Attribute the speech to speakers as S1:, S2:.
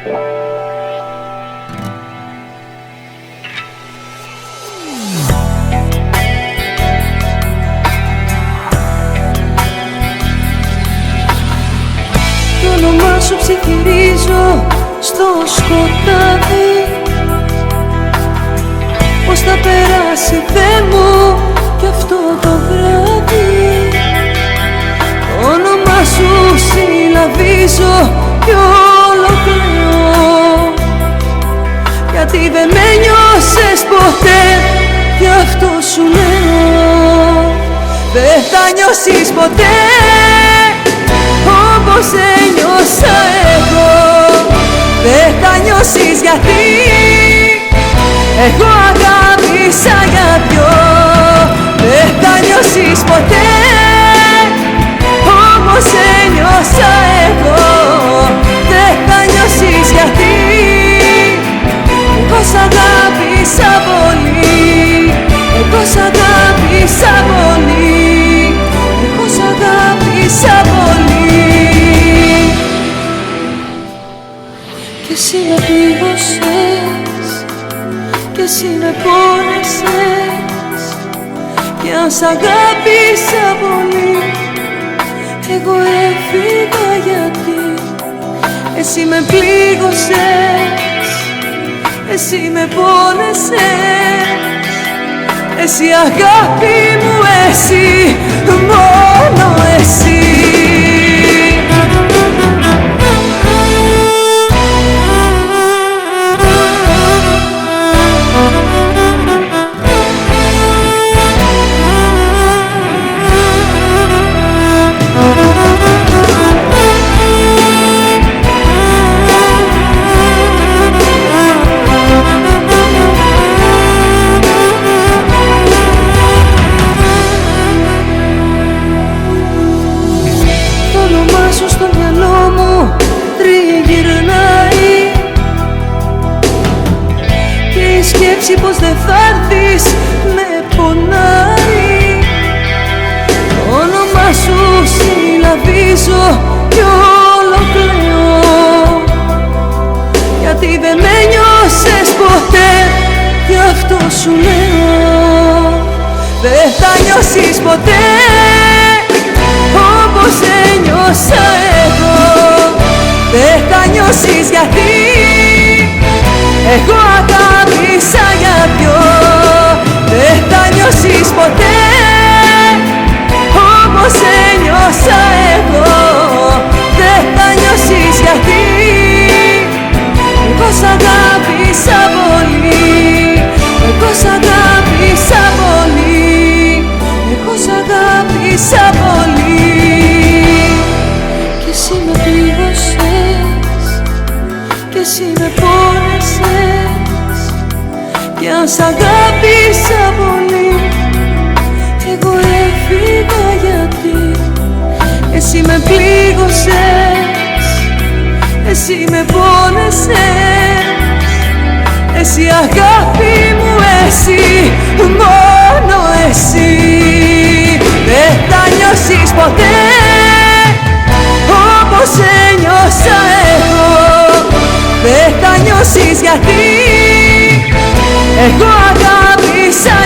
S1: Το όνομά σου ψιθυρίζω στο σκοτάδι. Πώς θα περάσει Θεέ μου κι αυτό το βράδυ. Το όνομά σου συλλαβίζω κι όλο κλαίω, γιατί δεν με νιώσες ποτέ, γι' αυτό σου λέω. Δεν θα νιώσεις ποτέ όπως ένιωσα εγώ. Δεν θα νιώσεις γιατί εγώ αγάπησα για δυο. Δεν θα νιώσεις ποτέ όπως ένιωσα εγώ. Δεν θα νιώσεις γιατί εγώ σ' αγάπησα πολύ. Εγώ σ' αγάπησα πολύ. Εγώ σ' αγάπησα πολύ. Και εσύ με πλήγωσες, και εσύ με πόνεσες. Κι αν σ' αγάπησα πολύ, εγώ έφυγα γιατί εσύ με πλήγωσες, εσύ με πόνεσες. Εσύ αγάπη μου, εσύ, μόνο εσύ. Στο μυαλό μου τριγυρνάει και η σκέψη πως δεν θα έρθεις με πονάει. Το όνομά σου συλλαβίζω κι όλο κλαίω, γιατί δεν με νιώσες ποτέ, γι' αυτό σου λέω. Δεν θα νιώσεις ποτέ όπως ένιωσα εγώ. Δεν θα νιώσεις γιατί εγώ αγάπησα για δυο. Δεν θα νιώσεις ποτέ όπως ένιωσα εγώ. Δεν θα νιώσεις γιατί εγώ σ' αγάπησα πολύ. Εγώ σ' αγάπησα πολύ. Εγώ σ' αγάπησα πολύ. Και εσύ με πλήγωσες, και εσύ με πόνεσες. Κι αν σ' αγάπησα πολύ, εγώ έφυγα γιατί εσύ με πλήγωσες, εσύ με πόνεσες. Εσύ αγάπη μου, εσύ, μόνο εσύ. Δεν θα νιώσεις ποτέ όπως ένιωσα εγώ. Δεν θα νιώσεις γιατί εγώ αγάπησα